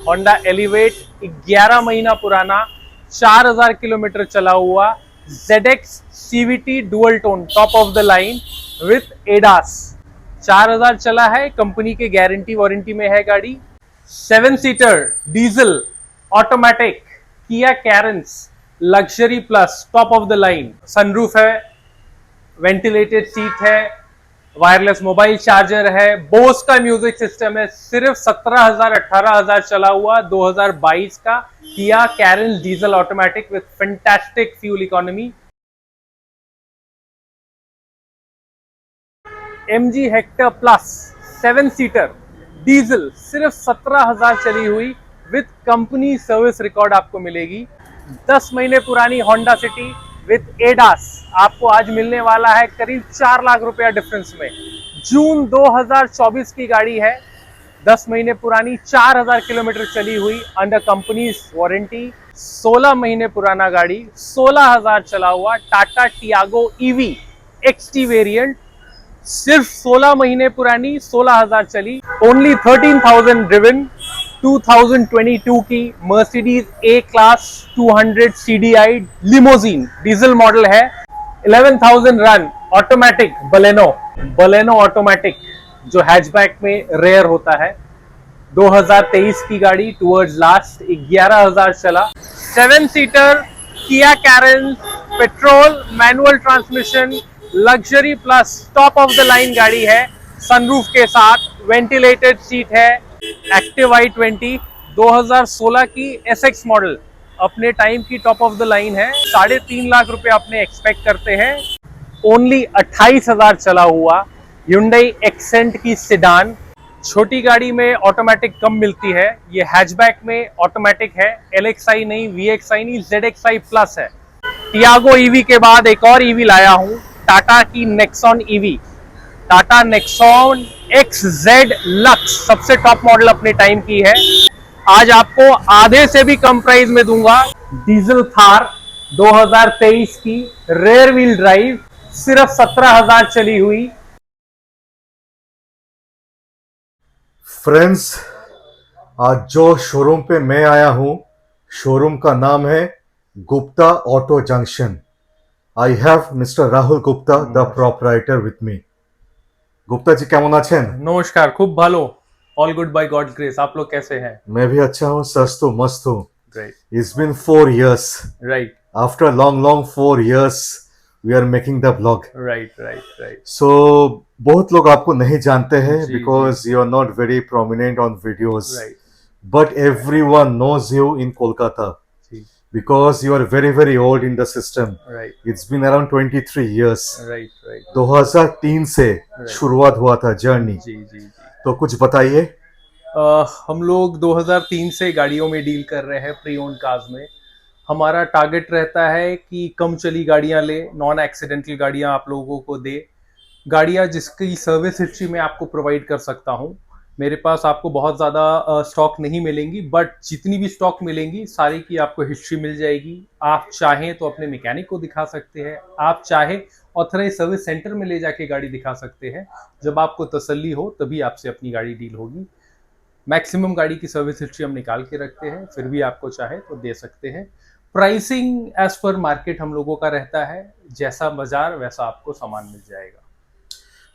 Honda elevate 11 महीना पुराना 4000 kilometre चला हुआ ZX CVT dual tone top of the line with ADAS. 4000 चला है, कंपनी के गारंटी वारंटी में है गाड़ी। 7 seater diesel automatic Kia Carens luxury plus top of the line. Sunroof है, वेंटिलेटेड सीट है, वायरलेस मोबाइल चार्जर है, बोस का म्यूजिक सिस्टम है। सिर्फ 17,000 18,000 चला हुआ 2022 का Kia Carens diesel automatic with fantastic fuel economy. MG Hector plus 7 seater diesel सिर्फ 17,000 चली हुई विथ कंपनी सर्विस रिकॉर्ड आपको मिलेगी। 10 महीने पुरानी होंडा सिटी विथ एडास आपको आज मिलने वाला है करीब 4 लाख रुपया डिफरेंस में। जून 2024 की गाड़ी है, 10 महीने पुरानी, 4000 किलोमीटर चली हुई अंडर कंपनी वारंटी। 16 महीने पुराना गाड़ी, 16,000 चला हुआ Tata Tiago EV XT variant, सिर्फ 16 महीने पुरानी, 16,000 चली, ओनली 13,000 ड्रिवन। 2022 की Mercedes A class 200 CDI limousine diesel model है। 11,000 रन ऑटोमेटिक बलेनो ऑटोमेटिक जो हैचबैक में रेयर होता है। 2023 की गाड़ी, टुवर्ड्स लास्ट 11,000 चला। 7 seater Kia Carens petrol manual transmission luxury plus top of the line गाड़ी है, सनरूफ के साथ, वेंटिलेटेड सीट है। एक्टिव i20 2016 की SX मॉडल अपने टाइम की टॉप ऑफ द लाइन है। 3.5 लाख रुपए अपने एक्सपेक्ट करते हैं। ओनली 28,000 चला हुआ Hyundai एक्सेंट की सेडान। छोटी गाड़ी में ऑटोमेटिक कम मिलती है, ये हैचबैक में ऑटोमेटिक है। LXI नहीं, VXI नहीं, ZXI प्लस है। टियागो EV के बाद एक और EV लाया हूं, टाटा की Nexon EV, Tata Nexon XZ lux, सबसे टॉप मॉडल अपने टाइम की है। आज आपको आधे से भी कम प्राइस में दूंगा। डीजल थार 2023 की रेयर व्हील ड्राइव, सिर्फ 17,000 चली हुई। फ्रेंड्स, आज जो शोरूम पे मैं आया हूं, शोरूम का नाम है Gupta auto junction. I have mister Rahul Gupta the proprietor with me. Gupta ji केमन आছেন? नमस्कार, खूब भालो, all good by God grace. आप लोग कैसे हैं? मैं भी अच्छा हूँ, सच तो मस्त हूँ। Right It's been 4 years. Right After long 4 years, we are making the vlog. Right So बहुत लोग आपको नहीं जानते हैं जी, because you are not very prominent on videos. Right But everyone knows you in Kolkata जी, because you are very old in the system. Right It's been around 23 years. Right 2003 से शुरुआत हुआ था जर्नी। जी जी जी। तो कुछ बताइए। हम लोग 2003 से गाड़ियों में डील कर रहे हैं, प्री ओन्ड कार्स में। हमारा टारगेट रहता है कि कम चली गाड़ियां ले, नॉन एक्सीडेंटल गाड़ियां आप लोगों को दे, गाड़ियां जिसकी सर्विस हिस्ट्री में आपको प्रोवाइड कर सकता हूं। मेरे पास आपको बहुत ज़्यादा स्टॉक नहीं मिलेंगी, बट जितनी भी स्टॉक मिलेंगी सारी की आपको हिस्ट्री मिल जाएगी। आप चाहें तो अपने मैकेनिक को दिखा सकते हैं, आप चाहें ऑथराइज सर्विस सेंटर में ले जाके गाड़ी दिखा सकते हैं। जब आपको तसल्ली हो तभी आपसे अपनी गाड़ी डील होगी। मैक्सिमम गाड़ी की सर्विस हिस्ट्री हम निकाल के रखते हैं, फिर भी आपको चाहे तो दे सकते हैं। प्राइसिंग एज पर मार्केट हम लोगों का रहता है, जैसा बाजार वैसा आपको सामान मिल जाएगा।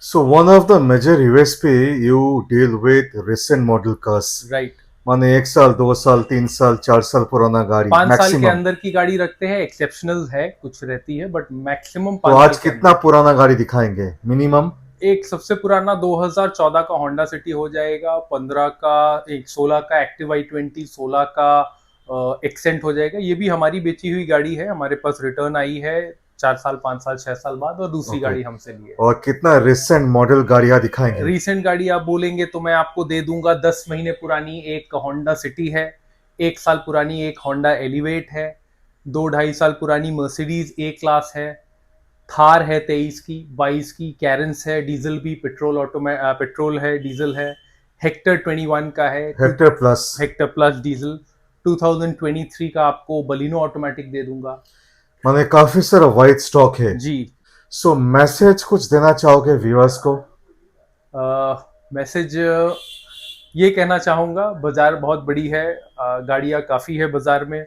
So one of the major USP you deal with recent model cars. Right, माने 1 साल 2 साल 3 साल 4 साल पुराना गाड़ी 5 साल के मैक्सिमम। अंदर की गाड़ी रखते हैं, एक्सेप्शनल है, कुछ रहती है, बट मैक्सिमम तो 5 आज साल के कितना पुराना गाड़ी दिखाएंगे मिनिमम? एक सबसे पुराना 2014 का होंडा सिटी हो जाएगा, 15 का, एक 16 का एक्टिव i20, 16 का एक्सेंट हो जाएगा। ये भी हमारी बेची हुई गाड़ी है, हमारे पास रिटर्न आई है 4 साल 5 साल 6 साल बाद, और दूसरी गाड़ी हमसे ली है। और कितना रिसेंट मॉडल गाड़ियां दिखाएंगे? रिसेंट गाड़ी आप बोलेंगे तो मैं आपको दे दूंगा 10 महीने पुरानी एक होंडा सिटी है, 1 साल पुरानी एक होंडा एलिवेट है, 2-2.5 साल पुरानी मर्सिडीज ए क्लास है, थार है 23 की, 22 की कैरेंस है, डीजल भी, पेट्रोल है, डीजल है, हेक्टर 21 का है, हेक्टर प्लस डीजल। 2023 का आपको बलिनो ऑटोमेटिक दे दूंगा। माने काफी सारा वाइट स्टॉक है जी। सो मैसेज कुछ देना चाहोगे व्यूअर्स को? मैसेज ये कहना चाहूँगा, बाज़ार बहुत बड़ी है, गाड़ियाँ काफ़ी है बाज़ार में।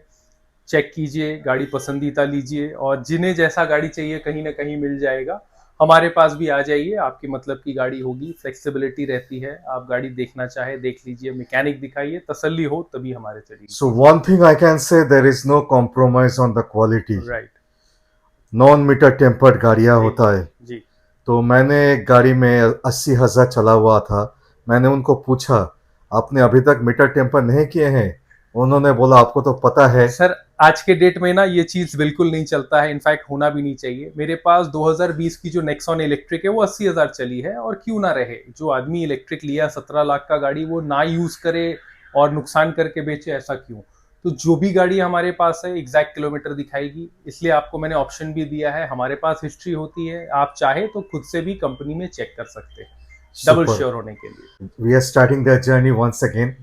चेक कीजिए, गाड़ी पसंदीदा लीजिए और जिन्हें जैसा गाड़ी चाहिए कहीं ना कहीं मिल जाएगा। हमारे पास भी आ जाइए, आपकी मतलब की गाड़ी होगी, फ्लेक्सिबिलिटी रहती है। आप गाड़ी देखना चाहे देख लीजिए, मैकेनिक दिखाइए, तसल्ली हो तभी हमारे चलिए। So one thing I can say, there is no compromise on the quality. Right non meter tempered गाड़ियाँ होता है। जी। तो मैंने एक गाड़ी में 80,000 चला हुआ था। मैंने उनको पूछा, आपने अभी तक मीटर टेम्पर नहीं किए हैं? उन्होंने बोला, आपको तो पता है। सर आज के डेट में ना ये चीज बिल्कुल नहीं चलता है, इनफैक्ट होना भी नहीं चाहिए। मेरे पास 2020 की जो नेक्सॉन इलेक्ट्रिक है वो 80,000 चली है, और क्यों ना रहे। जो आदमी इलेक्ट्रिक लिया 17 लाख का गाड़ी, वो ना यूज करे और नुकसान करके बेचे, ऐसा क्यों? तो जो भी गाड़ी हमारे पास है एग्जैक्ट किलोमीटर दिखाएगी, इसलिए आपको मैंने ऑप्शन भी दिया है। हमारे पास हिस्ट्री होती है, आप चाहे तो खुद से भी कंपनी में चेक कर सकते हैं डबल Super. श्योर होने के लिए। We are starting the journey once again.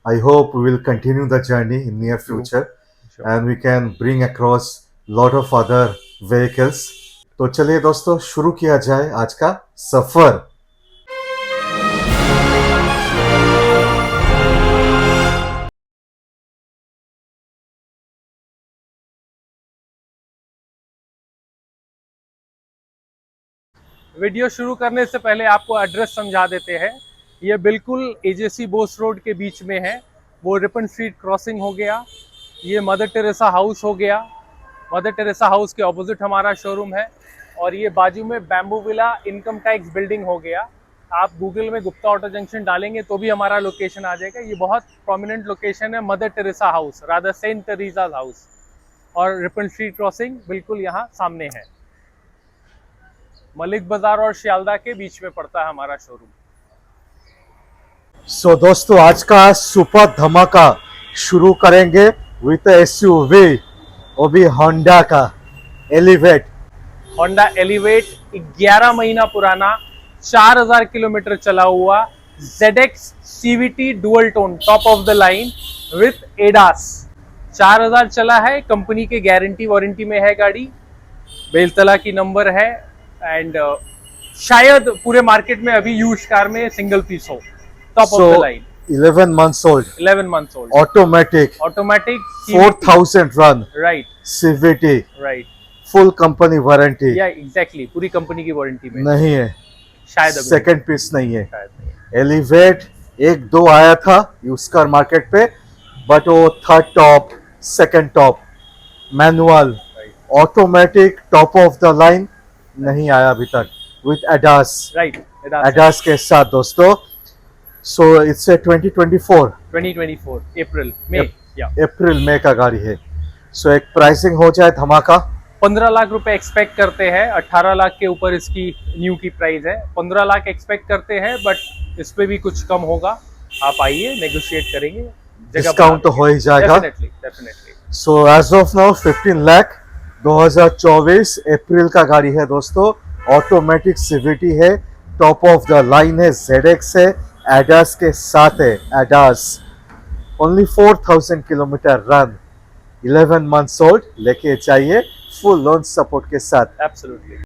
I hope we will continue the journey in near future, Sure. and we can bring across lot of other vehicles. तो चलिए दोस्तों, शुरू किया जाए आज का सफर। वीडियो शुरू करने से पहले आपको एड्रेस समझा देते हैं। ये बिल्कुल एजेसी बोस रोड के बीच में है। वो रिपन स्ट्रीट क्रॉसिंग हो गया, ये मदर टेरेसा हाउस हो गया। मदर टेरेसा हाउस के ऑपोजिट हमारा शोरूम है, और ये बाजू में bamboo villa income tax building हो गया। आप गूगल में गुप्ता ऑटो जंक्शन डालेंगे तो भी हमारा लोकेशन आ जाएगा। ये बहुत प्रोमिनेंट लोकेशन है, Mother Teresa house, rather saint Teresa's house, और रिपन स्ट्रीट क्रॉसिंग बिल्कुल यहाँ सामने है। मलिक बाजार और शियालदा के बीच में पड़ता है हमारा शोरूम। सो दोस्तों, आज का सुपर धमाका शुरू करेंगे विद एसयूवी, वो भी होंडा का एलिवेट। होंडा एलिवेट 11 महीना पुराना, 4000 किलोमीटर चला हुआ, ZX CVT dual tone top of the line with ADAS. 4000 चला है, कंपनी के गारंटी वारंटी में है गाड़ी, बेलतला की नंबर है, एंड शायद पूरे मार्केट में अभी यूज कार में सिंगल पीस हो, top of the line. 11 months old, 11 months old, automatic, automatic, 4000 run, right CVT, right, full company warranty. या एग्जैक्टली पूरी कंपनी की वारंटी में नहीं है, शायद अभी सेकंड पीस नहीं है। शायद नहीं है। एलिवेट 1-2 आया था यूज कार मार्केट पे, बट वो third top, second top, manual, automatic, top of the line नहीं आया अभी तक विथ एडास। राइट, एडास के साथ दोस्तों। सो इट्स ए 2024 अप्रैल मई, या अप्रैल मई का गाड़ी है। सो एक प्राइसिंग हो जाए धमाका। 15 लाख रुपए एक्सपेक्ट करते हैं, 18 लाख के ऊपर इसकी न्यू की प्राइस है। 15 लाख एक्सपेक्ट करते हैं, बट इस पे भी कुछ कम होगा। आप आइए, नेगोशिएट करेंगे, डिस्काउंट तो हो ही जाएगा। Definitely. So as of now 15 lakh 2024 April का गाड़ी है दोस्तों। ऑटोमेटिक CVT है, टॉप ऑफ द लाइन है, ZX है, एडास के साथ है। ADAS only 4000 kilometre run, 11 months old, लेके चाहिए फुल लोन सपोर्ट के साथ। एब्सोल्युटली।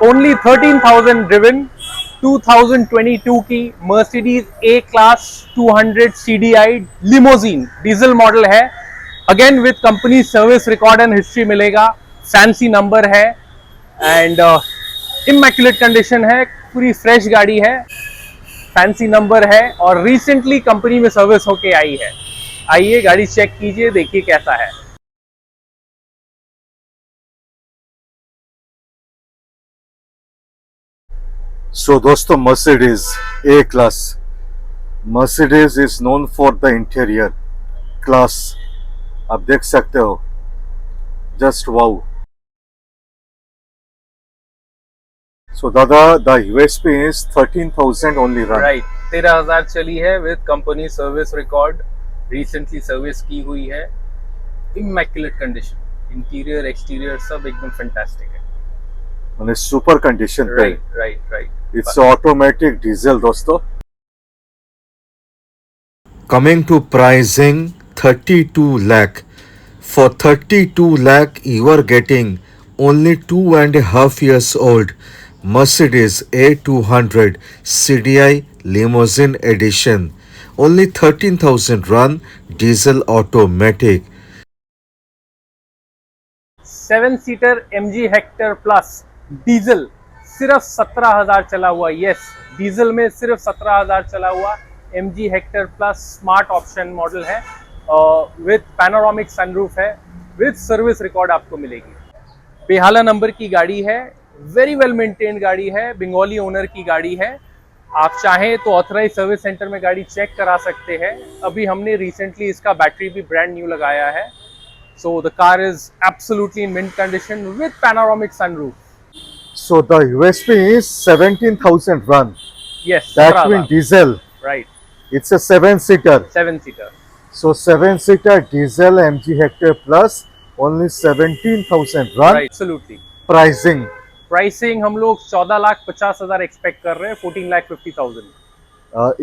ओनली 13,000 ड्रिवन, 2022 की Mercedes A class 200 CDI limousine diesel model है। Again with company service record and history मिलेगा, फैंसी नंबर है, एंड इमैक्युलेट कंडीशन है, पूरी फ्रेश गाड़ी है, फैंसी नंबर है, और रिसेंटली कंपनी में सर्विस होके आई है। आइए गाड़ी चेक कीजिए, देखिए कैसा है। सो दोस्तों, Mercedes A class. Mercedes is known for the interior class. आप देख सकते हो, जस्ट वाउ। सो दादा, the USP is 13,000 only run. Right, 13,000 चली है with company service record, recently service की हुई है, इमैक्युलेट कंडीशन, इंटीरियर एक्सटीरियर सब एकदम फैंटास्टिक है। मैंने सुपर कंडीशन पे। Right right right. It's automatic diesel दोस्तों। Coming to pricing, 32 lakh. For 32 lakh, you are getting only 2.5 years old Mercedes A200 CDI Limousine Edition. Only 13,000 run, diesel automatic. 7 seater MG Hector plus diesel, सिर्फ 17,000 चला हुआ। Yes, diesel में सिर्फ 17,000 चला हुआ MG Hector plus smart option model है, with panoramic sunroof है, with service record आपको मिलेगी। बेहाला नंबर की गाड़ी है, वेरी वेल मेंटेन्ड गाड़ी है, बंगाली ओनर की गाड़ी है। आप चाहें तो ऑथराइज सर्विस सेंटर में गाड़ी चेक करा सकते हैं। अभी हमने रिसेंटली इसका बैटरी भी ब्रांड न्यू लगाया है। So the car is absolutely in mint condition with panoramic sunroof. So the USP is 17,000 run. Yes, That 17,000. means diesel. Right, It's a 7-seater. 7 seater. So 7-seater diesel MG Hector Plus, only 17,000 run. Right, absolutely. Pricing. Pricing हम लोग 14,50,000 expect कर रहे हैं, 14,50,000।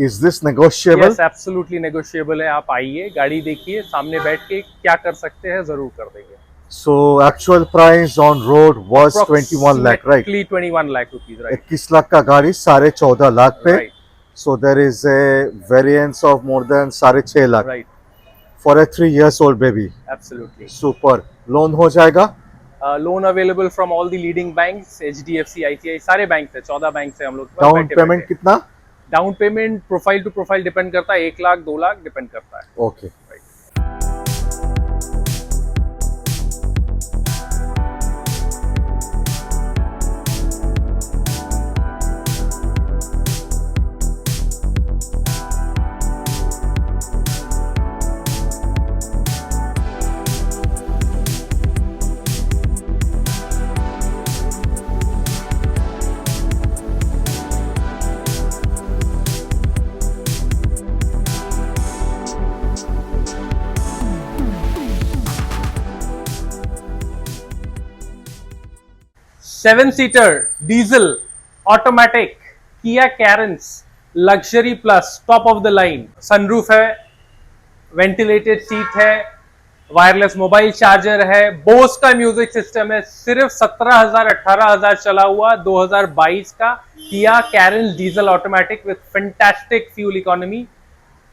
Is this negotiable? Yes, absolutely negotiable है। आप आइए, गाड़ी देखिए, सामने बैठ के क्या कर सकते हैं जरूर कर देंगे। So actual price on road was 21 lakh, right? Approximately 21 lakh rupees, right? 21 lakh का गाड़ी 14.5 लाख पे। Right, So there is a variance of more than 6.5 lakh right, for a 3 years old baby. absolutely. Super. Loan हो जाएगा? Loan available from all the leading banks, HDFC, ICICI, सारे bank से, 14 bank से हम लोग। डाउन पेमेंट कितना? Down payment profile to profile depend करता है, 1 लाख 2 लाख डिपेंड करता है। Okay. Seven seater diesel automatic Kia Carens luxury plus top of the line, sunroof है, वेंटिलेटेड सीट है, वायरलेस मोबाइल चार्जर है, बोस का म्यूजिक सिस्टम है। सिर्फ 17,000 18,000 चला हुआ 2022 का Kia Carens diesel automatic with fantastic fuel economy.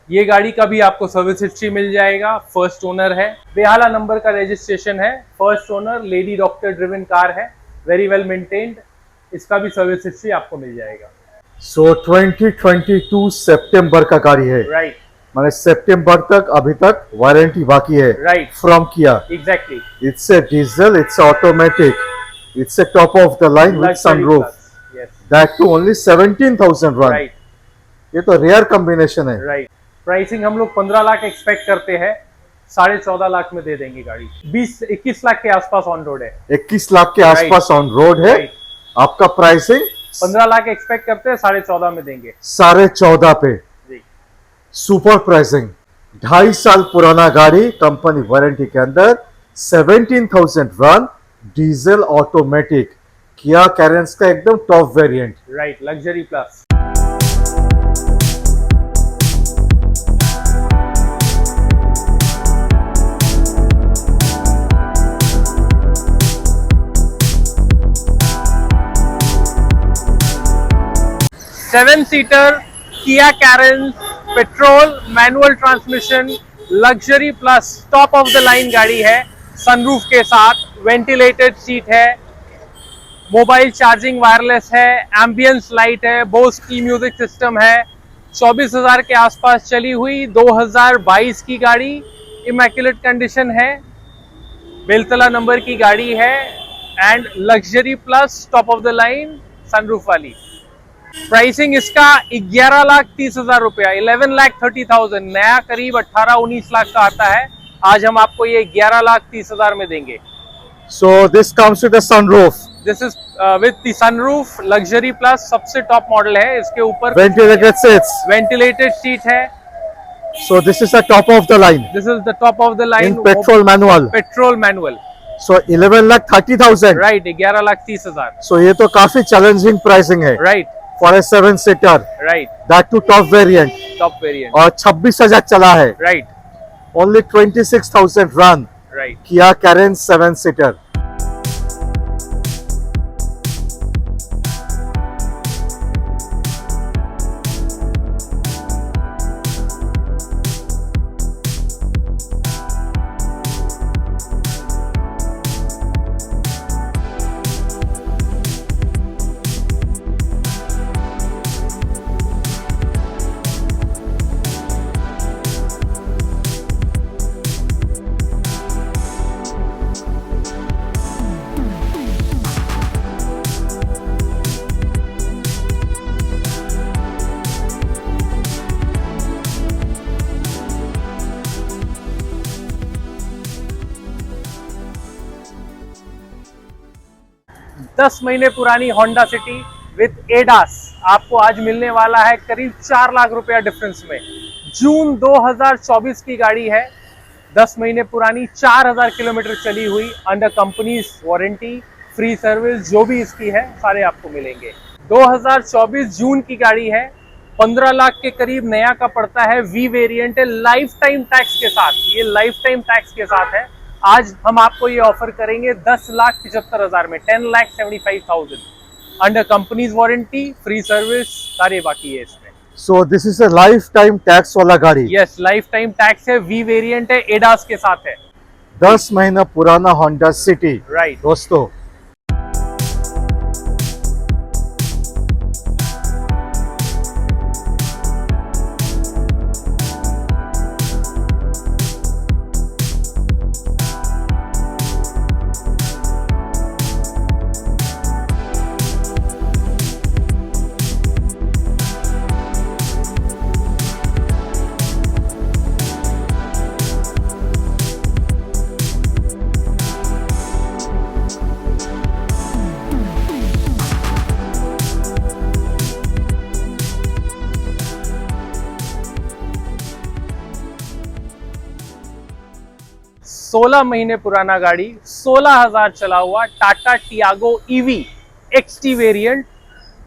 ये गाड़ी का भी आपको सर्विस हिस्ट्री मिल जाएगा, फर्स्ट ओनर है, बेहाला नंबर का रजिस्ट्रेशन है, first owner, lady doctor driven car है, वेरी वेल मेंटेन्ड। इसका भी सर्विस हिस्ट्री आपको मिल जाएगा। सो 2022 सितंबर का गाड़ी है, राइट, माने सितंबर तक अभी तक वारंटी बाकी है। राइट, फ्रॉम किया। Exactly. It's a diesel, it's automatic, it's a top of the line with sunroof. Yes, That too only 17,000 run. Right ये तो रेयर कॉम्बिनेशन है। राइट। प्राइसिंग हम लोग 15 लाख एक्सपेक्ट करते हैं, 14.5 लाख में दे देंगे गाड़ी। 20-21 लाख के आसपास ऑन रोड है। 21 लाख के आसपास ऑन रोड है। Right. आपका प्राइसिंग 15 लाख एक्सपेक्ट करते हैं, 14.5 में देंगे। 14.5 पे जी, सुपर प्राइसिंग। 2.5 साल पुराना गाड़ी कंपनी वारंटी के अंदर, 17,000 run, diesel automatic, Kia Carens का एकदम top variant. Right, luxury plus. Seven seater Kia Carens petrol manual transmission luxury plus top of the line गाड़ी है, सनरूफ के साथ, वेंटिलेटेड सीट है, मोबाइल चार्जिंग वायरलेस है, एम्बियंस लाइट है, Bose की म्यूजिक सिस्टम है, 24,000 के आसपास चली हुई 2022 की गाड़ी, इमैक्युलेट कंडीशन है, बेलतला नंबर की गाड़ी है and luxury plus top of the line sunroof वाली। प्राइसिंग इसका 11,30,000 रुपया, 11,30,000। नया करीब 18-19 लाख का आता है, आज हम आपको ये 11,30,000 में देंगे। So this comes with a sunroof, this is with the sunroof, luxury plus, सबसे टॉप मॉडल है। इसके ऊपर ventilated seats. वेंटिलेटेड सीट है। So this is the top of the line this is the top of the line, in petrol manual. Petrol manual. So 11,30,000. Right, 11,30,000। So ये तो काफी challenging pricing है right for a 7-seater. Right, That too top variant. Top variant. और 26,000 चला है. Right Only 26,000 run. Right. Kia Carens 7-seater. दस महीने पुरानी होंडा सिटी विद एडास आपको आज मिलने वाला है करीब 4 लाख रुपया डिफरेंस में। जून 2024 की गाड़ी है, 10 महीने पुरानी, 4,000 किलोमीटर चली हुई, under companies warranty, free service, जो भी इसकी है सारे आपको मिलेंगे। 2024 जून की गाड़ी है, 15 लाख के करीब नया का पड़ता है, वी वेरिएंट है, लाइफ टाइम टैक्स के साथ। ये लाइफ टाइम टैक्स के साथ है। आज हम आपको ये ऑफर करेंगे 10,75,000 में, 10,75,000, under companies warranty, free service, सारे बाकी है इसमें। So this is a lifetime tax वाला गाड़ी. यस, लाइफ टाइम टैक्स है, वी वेरिएंट है, एडास के साथ है। 10 महीना पुराना होंडा सिटी. राइट। दोस्तों सोलह महीने पुराना गाड़ी, 16,000 चला हुआ Tata Tiago EV XT variant,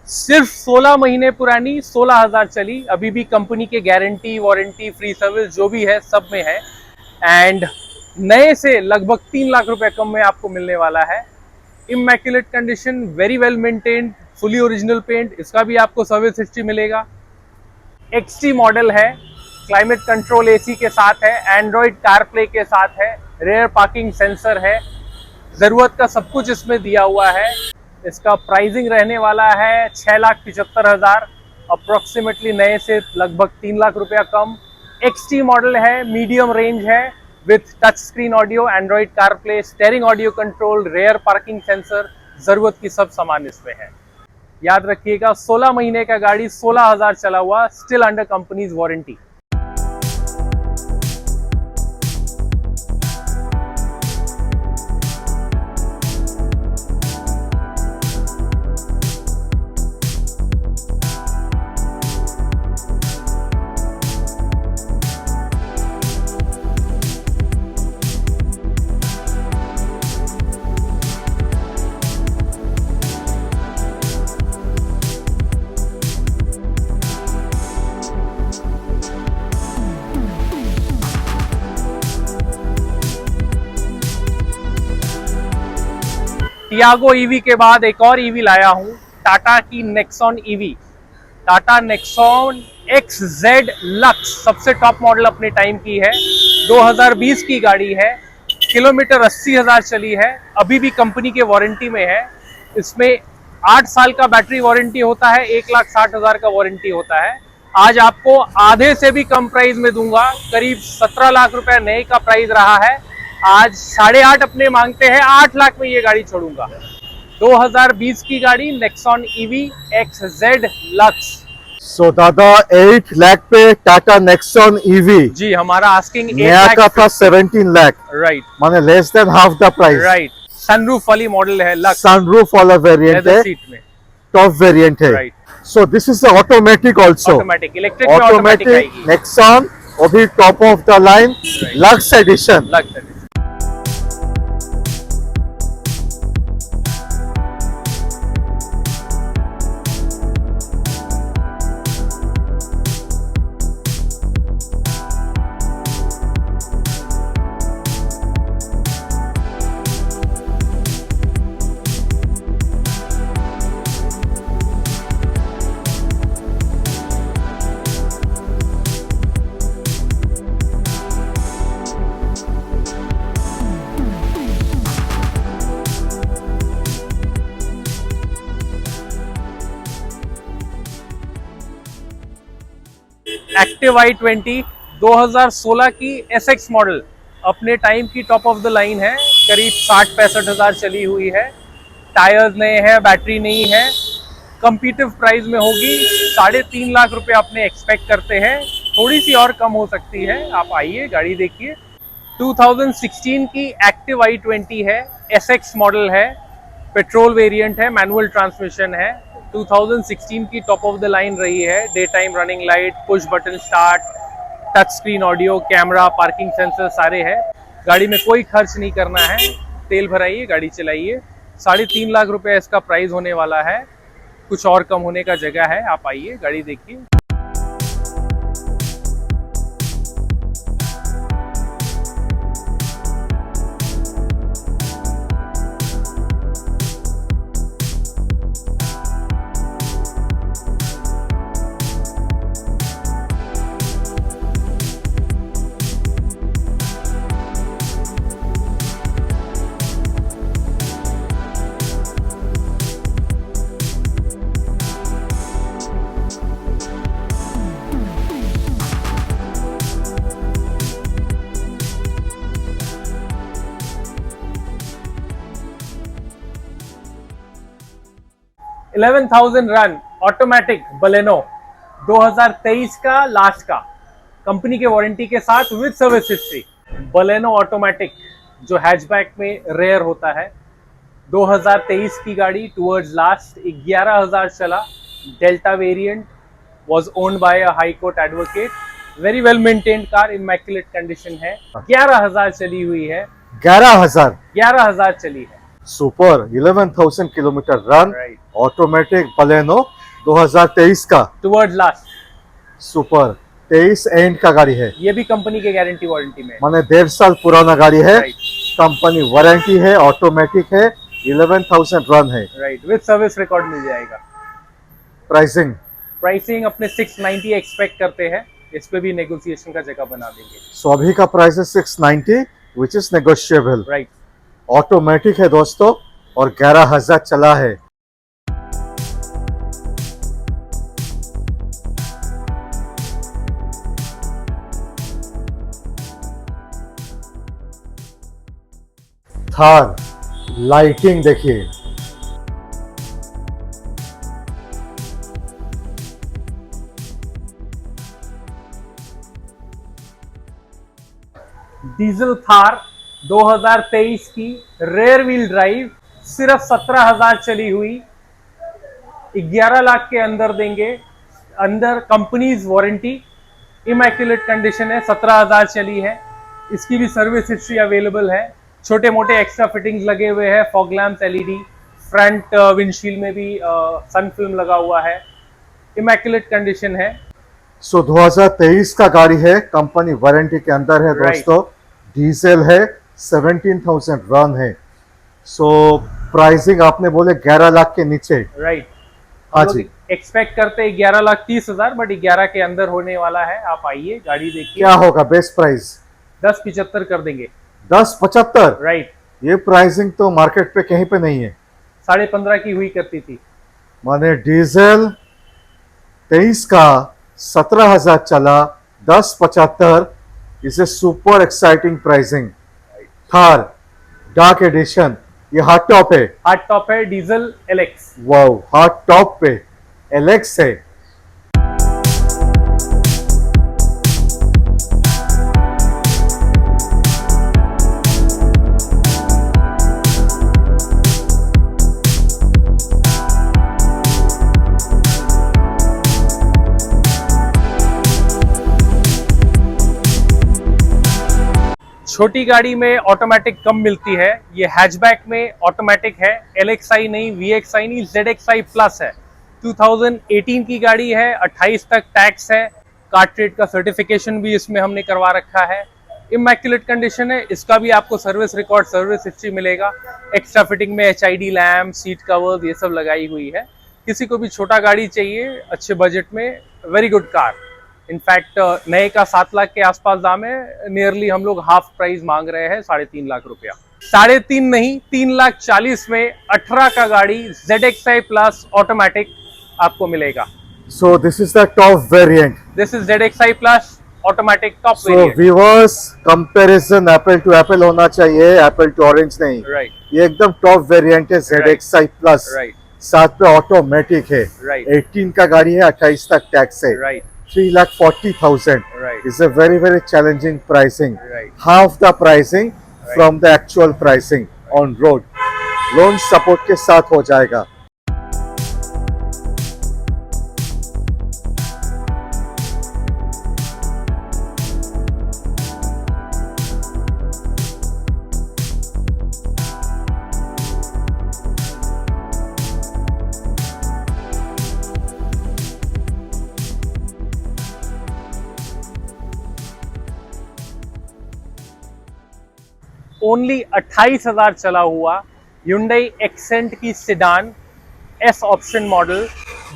सिर्फ 16 महीने पुरानी, 16,000 चली, अभी भी कंपनी के गारंटी, वारंटी, फ्री सर्विस जो भी है सब में है एंड नए से लगभग 3 लाख रुपए कम में आपको मिलने वाला है। Immaculate condition, very well maintained, fully original paint, इसका भी आपको सर्विस हिस्ट्री मिलेगा। एक्सटी मॉडल है, क्लाइमेट कंट्रोल एसी के साथ है, एंड्रॉइड कारप्ले के साथ है, रेयर पार्किंग सेंसर है, जरूरत का सब कुछ इसमें दिया हुआ है। इसका प्राइसिंग रहने वाला है 6,75,000, अप्रोक्सीमेटली नए से लगभग 3 लाख रुपया कम। एक्सटी मॉडल है, मीडियम रेंज है, with touch screen audio, Android CarPlay, steering audio control, rare parking sensor, जरूरत की सब सामान इसमें है। याद रखिएगा, 16 महीने का गाड़ी, 16,000 चला हुआ, still under companies warranty. Tiago EV के बाद एक और ईवी लाया हूं, टाटा की Nexon EV, Tata Nexon XZ lux, सबसे टॉप मॉडल अपने टाइम की है, 2020 की गाड़ी है, किलोमीटर 80,000 चली है, अभी भी कंपनी के वारंटी में है। इसमें 8 साल का बैटरी वारंटी होता है, 1,60,000 का वारंटी होता है आज आपको आधे से भी कम प्राइस में दूंगा। करीब 17 लाख रुपए नए का प्राइस रहा है, आज 8.5 अपने मांगते हैं, 8 लाख में ये गाड़ी छोड़ूंगा। 2020 की गाड़ी नेक्सॉन ईवी XZ लक्स। सो दादा 8 लाख पे टाटा नेक्सॉन ईवी, जी हमारा आस्किंग 8 नया लाख का था 17 लाख, राइट माने less than half the price. Right. Sunroof वाली मॉडल है लक्स, सनरूफ वाला वेरिएंट लेदर है, सीट में, टॉप वेरिएंट है। Right. So this is automatic also, automatic, electric में ऑटोमेटिक ऑटोमेटिक आएगी। नेक्सॉन, वो भी top of the line Lux edition. Lux है। एक्टिव i20 2016 की SX मॉडल, अपने टाइम की टॉप ऑफ द लाइन है। करीब 60-65 हजार चली हुई है, टायर्स नए हैं, बैटरी नई है। कंपीटिव प्राइस में होगी, 3.5 लाख रुपए अपने एक्सपेक्ट करते हैं, थोड़ी सी और कम हो सकती है। आप आइए गाड़ी देखिए। 2016 की एक्टिव i20 है, SX मॉडल है, पेट्रोल वेरिएंट है, मैनुअल ट्रांसमिशन है। 2016 की टॉप ऑफ द लाइन रही है, day time running light, push button start, touch screen audio, camera, parking sensor सारे हैं। गाड़ी में कोई खर्च नहीं करना है, तेल भराइए, गाड़ी चलाइए। 3.5 लाख रुपए इसका प्राइस होने वाला है, कुछ और कम होने का जगह है। आप आइए गाड़ी देखिए। $11,000 रन ऑटोमेटिक बलेनो 2023 का लास्ट का, कंपनी के वारंटी के साथ with service history. Baleno automatic जो हैचबैक में रेयर होता है, 2023 की गाड़ी, टुवर्ड्स लास्ट, 11,000 चला। Delta variant, was owned by a high court advocate, very well maintained car, immaculate condition है। 11,000 चली हुई है, 11,000 चली है। Super, 11,000 kilometre run, right. Automatic Baleno 2023 का, टुवर्ड्स लास्ट, सुपर। 23 एंड का गाड़ी है, ये भी कंपनी के गारंटी वारंटी में। माने 1.5 साल पुराना गाड़ी है, राइट कंपनी वारंटी है, ऑटोमेटिक है, 11,000 रन है। राइट, विद सर्विस रिकॉर्ड मिल जाएगा। प्राइसिंग अपने 690 एक्सपेक्ट करते हैं, इस पे भी नेगोशिएशन का जगह बना देंगे। सो अभी का प्राइस है 690, which is negotiable. Right. Automatic है दोस्तों, और 11,000 चला है। थार, लाइटिंग देखिए, डीजल थार 2023 की रेयर व्हील ड्राइव, सिर्फ 17,000 चली हुई, 11 लाख के अंदर देंगे, अंदर कंपनीज वारंटी, इमैक्युलेट कंडीशन है, 17,000 चली है। इसकी भी सर्विस हिस्ट्री अवेलेबल है। छोटे मोटे एक्स्ट्रा फिटिंग्स लगे हुए हैं, fog lamps, LED, front windshield में भी सन फिल्म लगा हुआ है, इमैक्युलेट कंडीशन है। सो 2023 का गाड़ी है, कंपनी वारंटी के अंदर है दोस्तों, डीजल है, 17,000 रन है। सो प्राइसिंग आपने बोले 11 लाख के नीचे, राइट। हाँ जी। एक्सपेक्ट करते हैं 11,30,000, बट 11 के अंदर होने वाला है। आप आइए गाड़ी देखिए। क्या होगा बेस्ट प्राइस? 10,75 कर देंगे। 10,75? राइट। ये प्राइसिंग तो मार्केट पे कहीं पे नहीं है। 15.5 की हुई करती थी। माने डीजल 23 का 17,000 चला, 10,75 is a super exciting pricing. Thar dark edition, ये हार्ड टॉप है। हार्ड टॉप है, diesel Alex. Wow, hard top पे एलेक्स है। छोटी गाड़ी में ऑटोमेटिक कम मिलती है, ये हैचबैक में ऑटोमेटिक है। LXI नहीं, VXI नहीं, ZXI प्लस है। 2018 की गाड़ी है, 28 तक टैक्स है। कार्ट्रेट का सर्टिफिकेशन भी इसमें हमने करवा रखा है। इमैक्युलेट कंडीशन है, इसका भी आपको सर्विस रिकॉर्ड, सर्विस हिस्ट्री मिलेगा। एक्स्ट्रा फिटिंग में HID लैम्प, सीट कवर्स, ये सब लगाई हुई है। किसी को भी छोटा गाड़ी चाहिए अच्छे बजट में, वेरी गुड कार। इनफैक्ट नए का 7 लाख के आसपास दाम है, नियरली हम लोग हाफ प्राइस मांग रहे हैं, 3.5 लाख रुपया। 3.5 नहीं, 3,40,000 में 18 का गाड़ी ZXI प्लस ऑटोमेटिक आपको मिलेगा। So this is the top variant. This is ZXI plus automatic top so variant. Viewers, comparison apple to apple होना चाहिए, एप्पल टू ऑरेंज नहीं। राइट, ये एकदम टॉप वेरिएंट है ZXI प्लस। राइट, साथ पे ऑटोमेटिक है। Right. 18 का गाड़ी है, 28 तक टैक्स है। Right, 3,40,000 Right. is a very challenging pricing. Right. Half the pricing from the actual pricing on road. Loan support के साथ हो जाएगा। ओनली 28,000 चला हुआ Hyundai एक्सेंट की सेडान S ऑप्शन मॉडल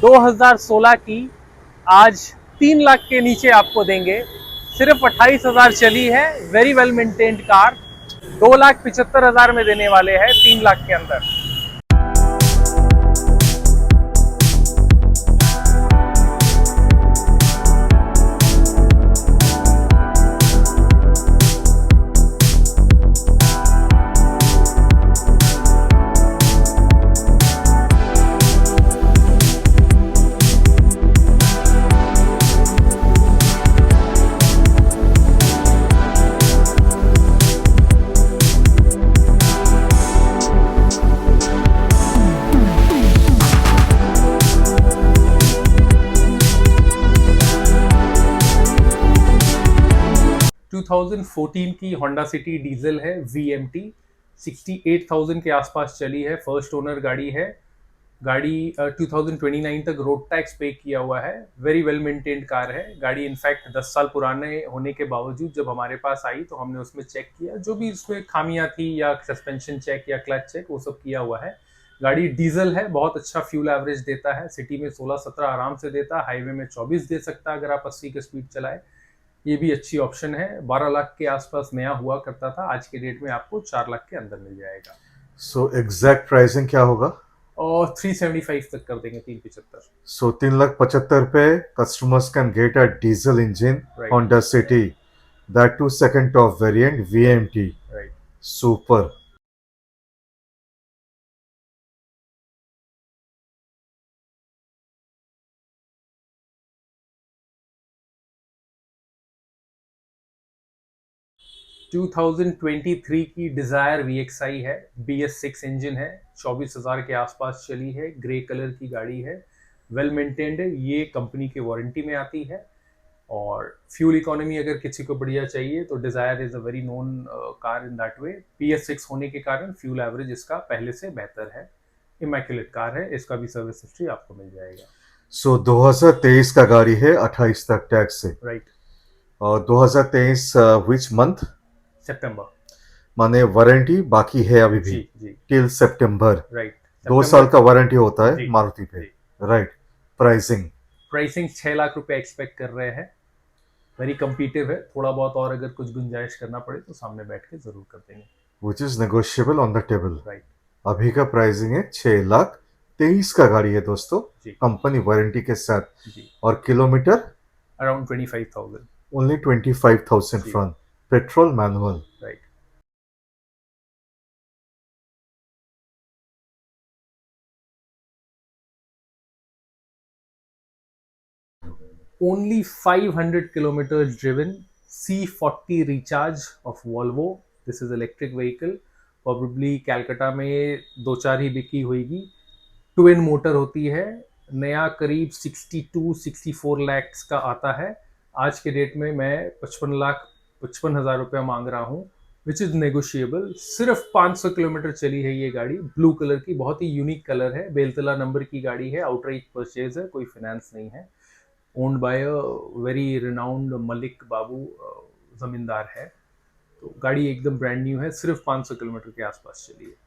2016 की, आज 3 लाख के नीचे आपको देंगे। सिर्फ 28,000 चली है, वेरी वेल मेंटेन्ड कार। 2,75,000 में देने वाले हैं 3 लाख के अंदर। टू 2014 की होंडा सिटी डीजल है, VMT 68,000 के आसपास चली है। फर्स्ट ओनर गाड़ी है। गाड़ी 2029 तक रोड टैक्स पे किया हुआ है। वेरी वेल मेंटेन्ड कार है। गाड़ी इनफैक्ट 10 साल पुराने होने के बावजूद जब हमारे पास आई तो हमने उसमें चेक किया, जो भी उसमें खामियां थी या सस्पेंशन चेक या क्लच चेक, वो सब किया हुआ है। गाड़ी डीजल है, बहुत अच्छा फ्यूल एवरेज देता है। सिटी में 16-17 आराम से देता है, हाईवे में 24 दे सकता है अगर आप 80 की स्पीड चलाए। ये भी अच्छी ऑप्शन है। 12 लाख के आसपास नया हुआ करता था, आज के डेट में आपको 4 लाख के अंदर मिल जाएगा। सो एग्जैक्ट प्राइसिंग क्या होगा? और 375 तक कर देंगे, 375। सो 3,75,000 पे customers can get a diesel engine Right. Honda City, that too second top variant VMT। Right, super. To 2023 की डिजायर VXI है, BS6 इंजन है, 24,000 के आसपास चली है। ग्रे कलर की गाड़ी है, वेल मेंटेन्ड है। ये कंपनी की वारंटी में आती है। और फ्यूल इकोनॉमी अगर किसी को बढ़िया चाहिए तो desire is a very known car in that way. BS6 होने के कारण फ्यूल एवरेज इसका पहले से बेहतर है। इमैक्युलेट कार है, इसका भी सर्विस हिस्ट्री आपको मिल जाएगा। सो 2023 का गाड़ी है, 28 तक टैक्स से। राइट, और 2023 विच मंथ? सितंबर। माने वारंटी बाकी है अभी भी जी जी, टिल सितंबर। राइट। 2 साल का वारंटी होता है जी, मारुति पे। जी। राइट। प्राइसिंग प्राइसिंग 6 लाख रुपए एक्सपेक्ट कर रहे हैं। वेरी कम्पिटिटिव है। थोड़ा बहुत और अगर कुछ गुंजाइश करना पड़े तो सामने बैठ के जरूर कर देंगे। Which is negotiable on the table. Right, अभी का प्राइसिंग है 6,23,000 का गाड़ी है दोस्तों, जी कंपनी वारंटी के साथ। जी। और kilometre around 25,000. Only 25,000 ji. front. Petrol manual. Right. Only 500 kilometers driven, C40 recharge of Volvo. This is electric vehicle. Probably Calcutta में दो चार ही बिकी होगी. ट्विन मोटर होती है. नया करीब 62-64 लैक्स का आता है. आज के डेट में मैं 55,000 रुपया मांग रहा हूँ, विच इज़ नेगोशिएबल. सिर्फ 500 किलोमीटर चली है ये गाड़ी. ब्लू कलर की, बहुत ही यूनिक कलर है. बेलतला नंबर की गाड़ी है. आउटराइट परचेज है, कोई फाइनेंस नहीं है. Owned by a very renowned Malik Babu zamindar है. तो गाड़ी एकदम ब्रांड न्यू है. सिर्फ 500 किलोमीटर के आसपास चली है.